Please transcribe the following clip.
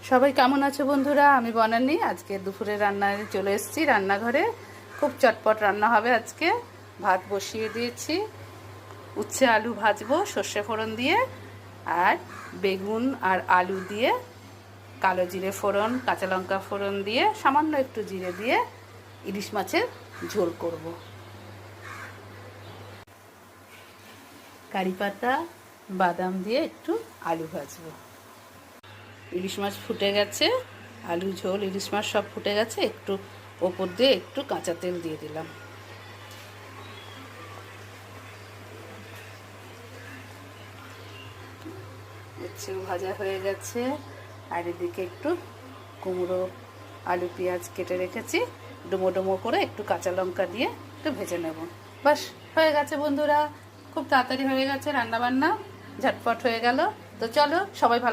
সবাই কেমন আছো বন্ধুরা? আমি বনানী। আজকে দুপুরে রান্নায় চলে এসেছি রান্নাঘরে। খুব চটপট রান্না হবে আজকে। ভাত বসিয়ে দিয়েছি, উচ্ছে আলু ভাজবো সর্ষে ফোড়ন দিয়ে, আর বেগুন আর আলু দিয়ে কালো জিরে ফোড়ন কাঁচা লঙ্কা ফোড়ন দিয়ে সামান্য একটু জিরে দিয়ে ইলিশ মাছের ঝোল করব। কারি পাতা বাদাম দিয়ে একটু আলু ভাজবো। ইলিশ মাছ ফুটে গেছে, আলু ঝোল ইলিশ মাছ সব ফুটে গেছে। একটু ওপর দিয়ে একটু কাঁচা তেল দিয়ে দিলাম। উচ্ছেও ভাজা হয়ে গেছে, আর এদিকে একটু কুমড়ো আলু পেঁয়াজ কেটে রেখেছি, ডুমো ডুমো করে একটু কাঁচা লঙ্কা দিয়ে একটু ভেজে নেব। বাস হয়ে গেছে বন্ধুরা, খুব তাড়াতাড়ি হয়ে গেছে রান্নাবান্না, ঝটপট হয়ে গেল। তো চলো সবাই ভালো